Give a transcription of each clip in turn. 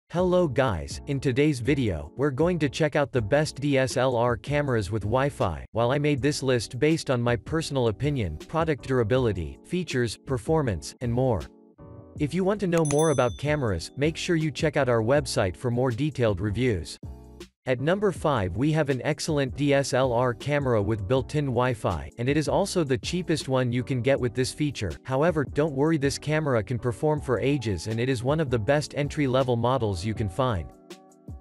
Hello guys, in today's video, we're going to check out the best DSLR cameras with Wi-Fi. While I made this list based on my personal opinion, product durability, features, performance, and more. If you want to know more about cameras, make sure you check out our website for more detailed reviews. At number 5 we have an excellent DSLR camera with built-in Wi-Fi, and it is also the cheapest one you can get with this feature. However, don't worry, this camera can perform for ages and it is one of the best entry-level models you can find.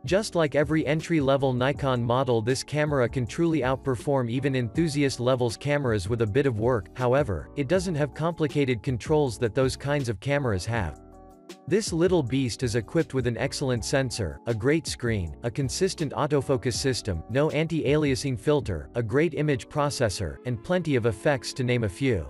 Just like every entry-level Nikon model, this camera can truly outperform even enthusiast levels cameras with a bit of work. However, it doesn't have complicated controls that those kinds of cameras have. This little beast is equipped with an excellent sensor, a great screen, a consistent autofocus system, no anti-aliasing filter, a great image processor, and plenty of effects to name a few.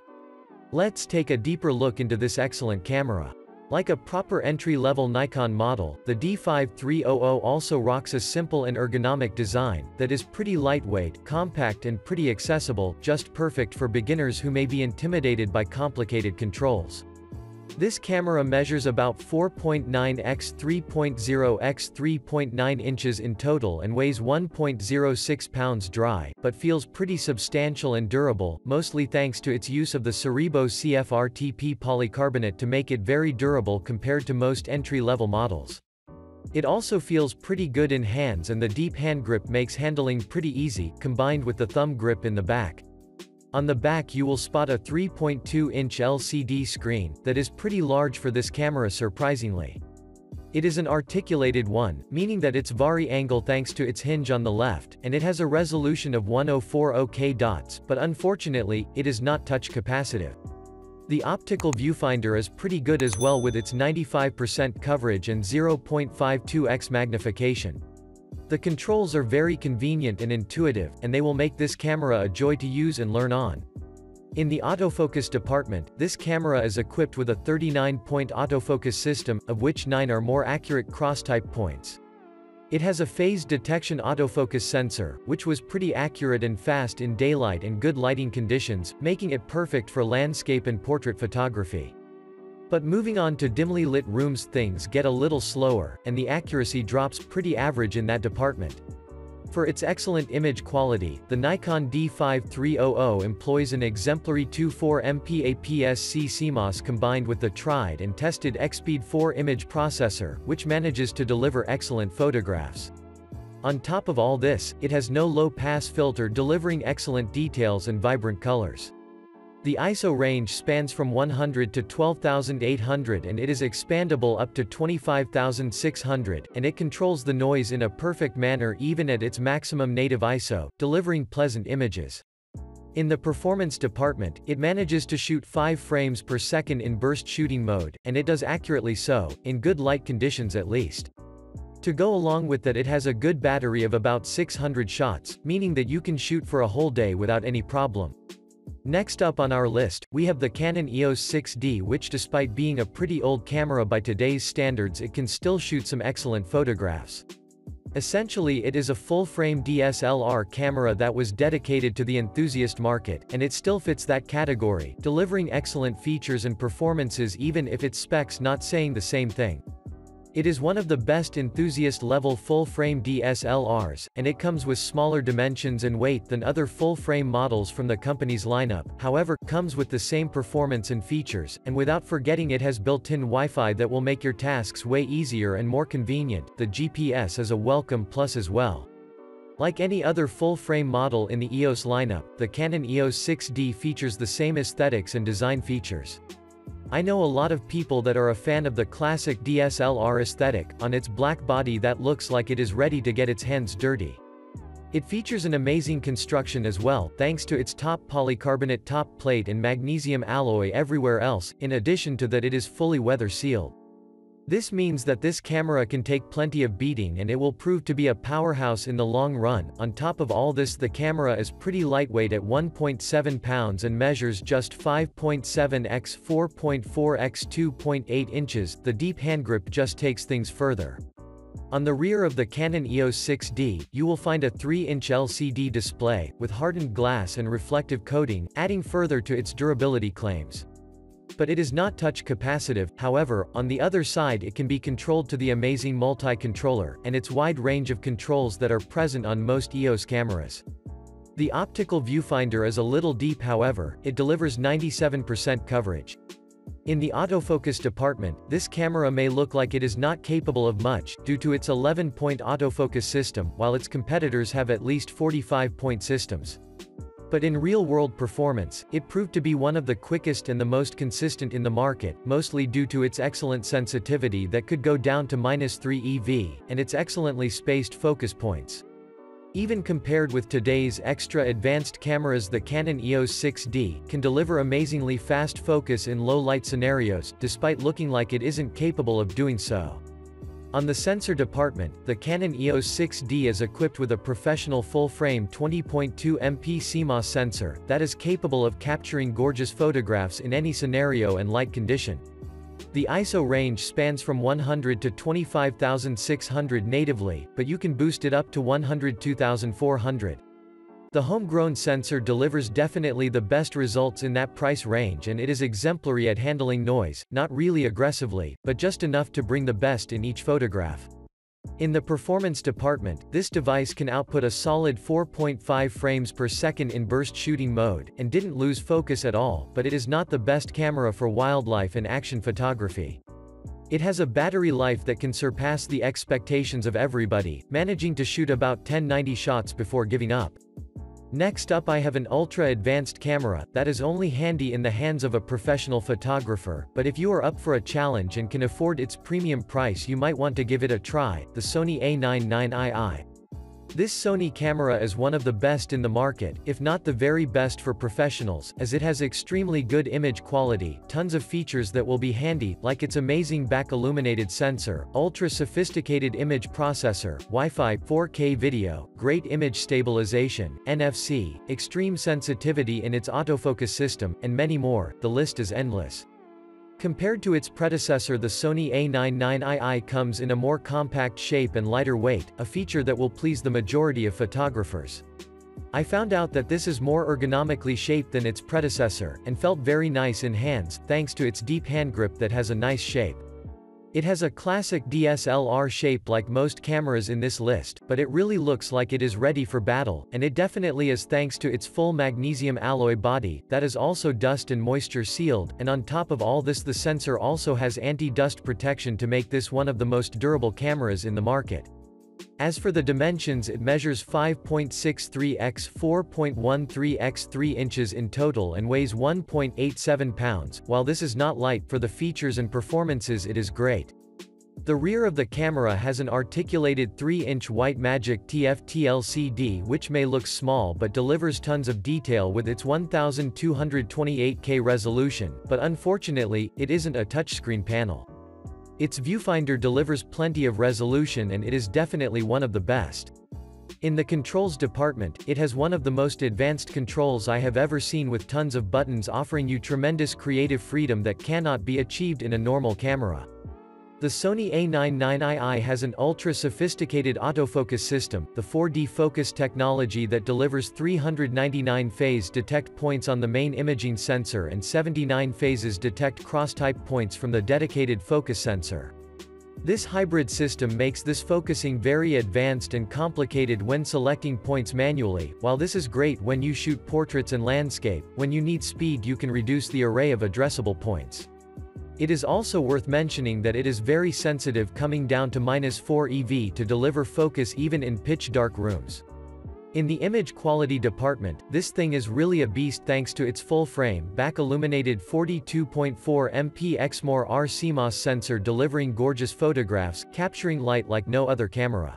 Let's take a deeper look into this excellent camera. Like a proper entry-level Nikon model, the D5300 also rocks a simple and ergonomic design that is pretty lightweight, compact and pretty accessible, just perfect for beginners who may be intimidated by complicated controls. This camera measures about 4.9 x 3.0 x 3.9 inches in total and weighs 1.06 pounds dry, but feels pretty substantial and durable, mostly thanks to its use of the Cerebo CFRTP polycarbonate to make it very durable compared to most entry-level models. It also feels pretty good in hands, and the deep hand grip makes handling pretty easy, combined with the thumb grip in the back. On the back you will spot a 3.2-inch LCD screen that is pretty large for this camera surprisingly. It is an articulated one, meaning that it's vari-angle thanks to its hinge on the left, and it has a resolution of 1040 dots, but unfortunately, it is not touch capacitive. The optical viewfinder is pretty good as well with its 95% coverage and 0.52x magnification. The controls are very convenient and intuitive, and they will make this camera a joy to use and learn on. In the autofocus department, this camera is equipped with a 39-point autofocus system, of which 9 are more accurate cross-type points. It has a phase detection autofocus sensor, which was pretty accurate and fast in daylight and good lighting conditions, making it perfect for landscape and portrait photography. But moving on to dimly lit rooms, things get a little slower, and the accuracy drops pretty average in that department. For its excellent image quality, the Nikon D5300 employs an exemplary 24MP APS-C CMOS combined with the tried and tested X-Speed 4 image processor, which manages to deliver excellent photographs. On top of all this, it has no low-pass filter, delivering excellent details and vibrant colors. The ISO range spans from 100 to 12,800 and it is expandable up to 25,600, and it controls the noise in a perfect manner even at its maximum native ISO, delivering pleasant images. In the performance department, it manages to shoot 5 frames per second in burst shooting mode, and it does accurately so, in good light conditions at least. To go along with that, it has a good battery of about 600 shots, meaning that you can shoot for a whole day without any problem. Next up on our list, we have the Canon EOS 6D, which despite being a pretty old camera by today's standards, it can still shoot some excellent photographs. Essentially, it is a full-frame DSLR camera that was dedicated to the enthusiast market, and it still fits that category, delivering excellent features and performances even if its specs not saying the same thing. It is one of the best enthusiast-level full-frame DSLRs, and it comes with smaller dimensions and weight than other full-frame models from the company's lineup, however, comes with the same performance and features, and without forgetting it has built-in Wi-Fi that will make your tasks way easier and more convenient. The GPS is a welcome plus as well. Like any other full-frame model in the EOS lineup, the Canon EOS 6D features the same aesthetics and design features. I know a lot of people that are a fan of the classic DSLR aesthetic, on its black body that looks like it is ready to get its hands dirty. It features an amazing construction as well, thanks to its top polycarbonate top plate and magnesium alloy everywhere else, in addition to that it is fully weather sealed. This means that this camera can take plenty of beating and it will prove to be a powerhouse in the long run. On top of all this, the camera is pretty lightweight at 1.7 pounds and measures just 5.7 x 4.4 x 2.8 inches. The deep hand grip just takes things further. On the rear of the Canon EOS 6D, you will find a 3-inch LCD display, with hardened glass and reflective coating, adding further to its durability claims. But it is not touch capacitive. However, on the other side it can be controlled to the amazing multi-controller, and its wide range of controls that are present on most EOS cameras. The optical viewfinder is a little deep, however, it delivers 97% coverage. In the autofocus department, this camera may look like it is not capable of much, due to its 11-point autofocus system, while its competitors have at least 45-point systems. But in real-world performance, it proved to be one of the quickest and the most consistent in the market, mostly due to its excellent sensitivity that could go down to -3 EV, and its excellently spaced focus points. Even compared with today's extra advanced cameras, the Canon EOS 6D can deliver amazingly fast focus in low-light scenarios, despite looking like it isn't capable of doing so. On the sensor department, the Canon EOS 6D is equipped with a professional full-frame 20.2 MP CMOS sensor that is capable of capturing gorgeous photographs in any scenario and light condition. The ISO range spans from 100 to 25,600 natively, but you can boost it up to 102,400. The homegrown sensor delivers definitely the best results in that price range, and it is exemplary at handling noise, not really aggressively, but just enough to bring the best in each photograph. In the performance department, this device can output a solid 4.5 frames per second in burst shooting mode, and didn't lose focus at all, but it is not the best camera for wildlife and action photography. It has a battery life that can surpass the expectations of everybody, managing to shoot about 1090 shots before giving up. Next up, I have an ultra-advanced camera that is only handy in the hands of a professional photographer, but if you are up for a challenge and can afford its premium price, you might want to give it a try: the Sony A9 III. This Sony camera is one of the best in the market, if not the very best for professionals, as it has extremely good image quality, tons of features that will be handy, like its amazing back-illuminated sensor, ultra-sophisticated image processor, Wi-Fi, 4K video, great image stabilization, NFC, extreme sensitivity in its autofocus system, and many more. The list is endless. Compared to its predecessor, the Sony A9 III comes in a more compact shape and lighter weight, a feature that will please the majority of photographers. I found out that this is more ergonomically shaped than its predecessor, and felt very nice in hands, thanks to its deep hand grip that has a nice shape. It has a classic DSLR shape like most cameras in this list, but it really looks like it is ready for battle, and it definitely is thanks to its full magnesium alloy body, that is also dust and moisture sealed, and on top of all this the sensor also has anti-dust protection to make this one of the most durable cameras in the market. As for the dimensions, it measures 5.63 x 4.13 x 3 inches in total and weighs 1.87 pounds. While this is not light, for the features and performances it is great. The rear of the camera has an articulated 3-inch white magic TFT LCD which may look small but delivers tons of detail with its 1228K resolution, but unfortunately, it isn't a touchscreen panel. Its viewfinder delivers plenty of resolution and it is definitely one of the best. In the controls department, it has one of the most advanced controls I have ever seen, with tons of buttons offering you tremendous creative freedom that cannot be achieved in a normal camera. The Sony A9 III has an ultra-sophisticated autofocus system, the 4D focus technology that delivers 399 phase detect points on the main imaging sensor and 79 phases detect cross-type points from the dedicated focus sensor. This hybrid system makes this focusing very advanced and complicated when selecting points manually. While this is great when you shoot portraits and landscape, when you need speed you can reduce the array of addressable points. It is also worth mentioning that it is very sensitive, coming down to -4 EV to deliver focus even in pitch-dark rooms. In the image quality department, this thing is really a beast thanks to its full-frame, back-illuminated 42.4 MP XMOR-R CMOS sensor delivering gorgeous photographs, capturing light like no other camera.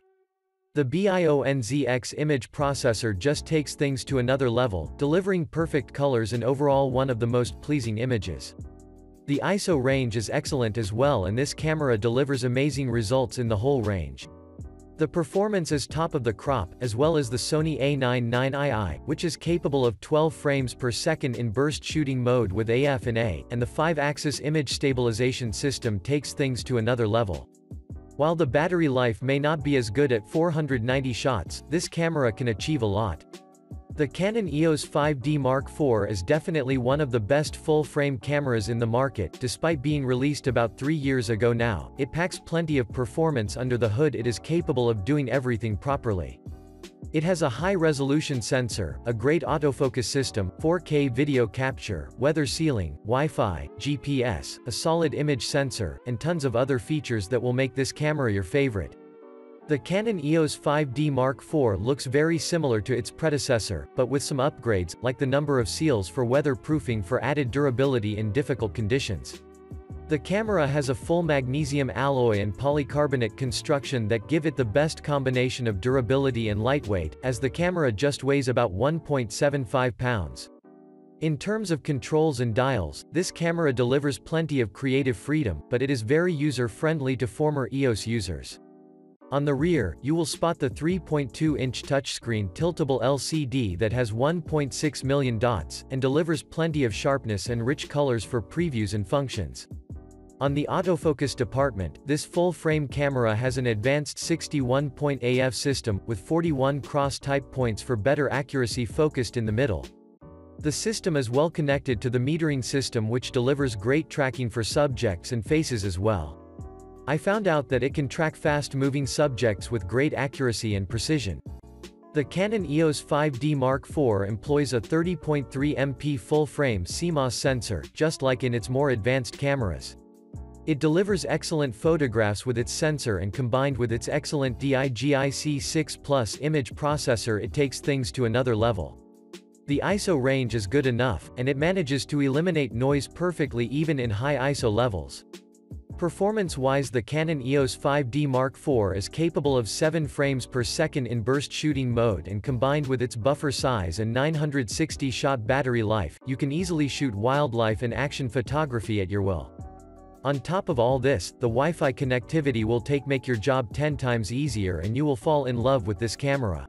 The BIONZX image processor just takes things to another level, delivering perfect colors and overall one of the most pleasing images. The ISO range is excellent as well, and this camera delivers amazing results in the whole range. The performance is top of the crop, as well as the Sony A9 III, which is capable of 12 frames per second in burst shooting mode with AF and A, and the 5-axis image stabilization system takes things to another level. While the battery life may not be as good at 490 shots, this camera can achieve a lot. The Canon EOS 5D Mark IV is definitely one of the best full-frame cameras in the market. Despite being released about 3 years ago now, it packs plenty of performance under the hood. It is capable of doing everything properly. It has a high-resolution sensor, a great autofocus system, 4K video capture, weather sealing, Wi-Fi, GPS, a solid image sensor, and tons of other features that will make this camera your favorite. The Canon EOS 5D Mark IV looks very similar to its predecessor, but with some upgrades, like the number of seals for weatherproofing for added durability in difficult conditions. The camera has a full magnesium alloy and polycarbonate construction that give it the best combination of durability and lightweight, as the camera just weighs about 1.75 pounds. In terms of controls and dials, this camera delivers plenty of creative freedom, but it is very user-friendly to former EOS users. On the rear, you will spot the 3.2-inch touchscreen tiltable LCD that has 1.6 million dots, and delivers plenty of sharpness and rich colors for previews and functions. On the autofocus department, this full-frame camera has an advanced 61-point AF system, with 41 cross-type points for better accuracy focused in the middle. The system is well connected to the metering system, which delivers great tracking for subjects and faces as well. I found out that it can track fast-moving subjects with great accuracy and precision. The Canon EOS 5D Mark IV employs a 30.3 MP full-frame CMOS sensor, just like in its more advanced cameras. It delivers excellent photographs with its sensor, and combined with its excellent DIGIC 6+ image processor, it takes things to another level. The ISO range is good enough, and it manages to eliminate noise perfectly even in high ISO levels. Performance-wise, the Canon EOS 5D Mark IV is capable of 7 frames per second in burst shooting mode, and combined with its buffer size and 960-shot battery life, you can easily shoot wildlife and action photography at your will. On top of all this, the Wi-Fi connectivity will make your job 10 times easier, and you will fall in love with this camera.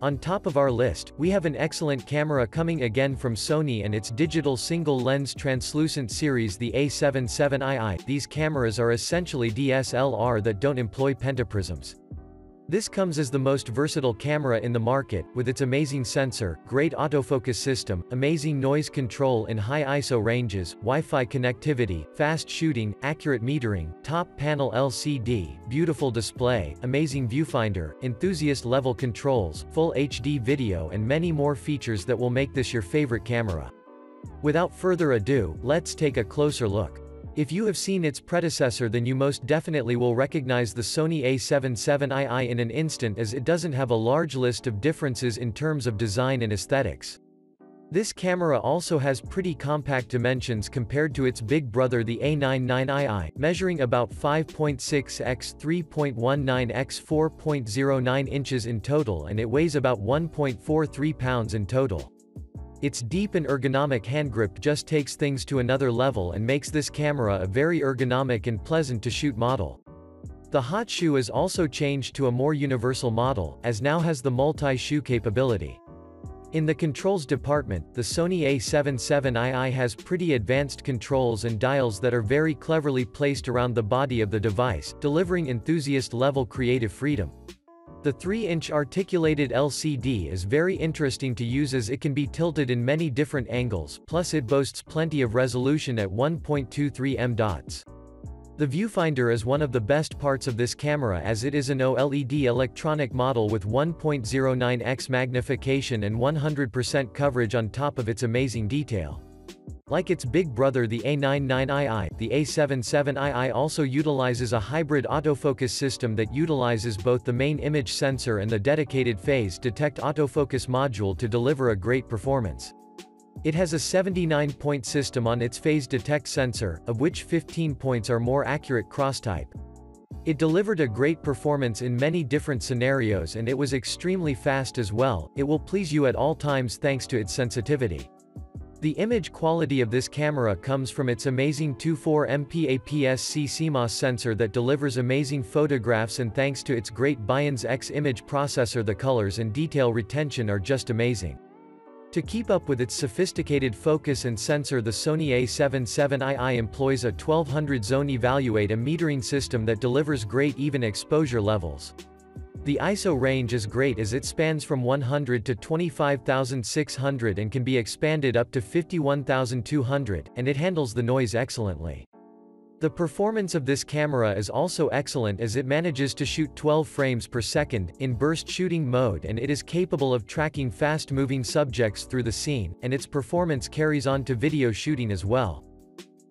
On top of our list, we have an excellent camera coming again from Sony and its digital single-lens translucent series, the A7 III. These cameras are essentially DSLR that don't employ pentaprisms. This comes as the most versatile camera in the market, with its amazing sensor, great autofocus system, amazing noise control in high ISO ranges, Wi-Fi connectivity, fast shooting, accurate metering, top panel LCD, beautiful display, amazing viewfinder, enthusiast-level controls, full HD video, and many more features that will make this your favorite camera. Without further ado, let's take a closer look. If you have seen its predecessor, then you most definitely will recognize the Sony A7 III in an instant, as it doesn't have a large list of differences in terms of design and aesthetics. This camera also has pretty compact dimensions compared to its big brother, the A9 III, measuring about 5.6 x 3.19 x 4.09 inches in total, and it weighs about 1.43 pounds in total. Its deep and ergonomic handgrip just takes things to another level and makes this camera a very ergonomic and pleasant to shoot model. The hot shoe is also changed to a more universal model, as now has the multi-shoe capability. In the controls department, the Sony A7 III has pretty advanced controls and dials that are very cleverly placed around the body of the device, delivering enthusiast-level creative freedom. The 3-inch articulated LCD is very interesting to use, as it can be tilted in many different angles, plus it boasts plenty of resolution at 1.23 m dots. The viewfinder is one of the best parts of this camera, as it is an OLED electronic model with 1.09x magnification and 100% coverage on top of its amazing detail. Like its big brother, the A9 III, the A7 III also utilizes a hybrid autofocus system that utilizes both the main image sensor and the dedicated phase detect autofocus module to deliver a great performance. It has a 79-point system on its phase detect sensor, of which 15 points are more accurate cross-type. It delivered a great performance in many different scenarios, and it was extremely fast as well. It will please you at all times thanks to its sensitivity. The image quality of this camera comes from its amazing 24 MP APS-C CMOS sensor that delivers amazing photographs, and thanks to its great Bions X image processor, the colors and detail retention are just amazing. To keep up with its sophisticated focus and sensor, the Sony A7 III employs a 1200 zone evaluate, a metering system that delivers great even exposure levels. The ISO range is great as it spans from 100 to 25,600 and can be expanded up to 51,200, and it handles the noise excellently. The performance of this camera is also excellent as it manages to shoot 12 frames per second, in burst shooting mode, and it is capable of tracking fast-moving subjects through the scene, and its performance carries on to video shooting as well.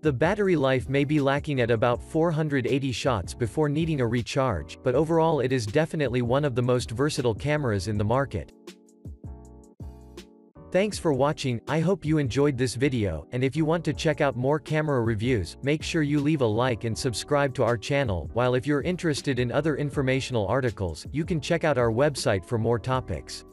The battery life may be lacking at about 480 shots before needing a recharge, but overall it is definitely one of the most versatile cameras in the market. Thanks for watching. I hope you enjoyed this video, and if you want to check out more camera reviews, make sure you leave a like and subscribe to our channel, while if you're interested in other informational articles, you can check out our website for more topics.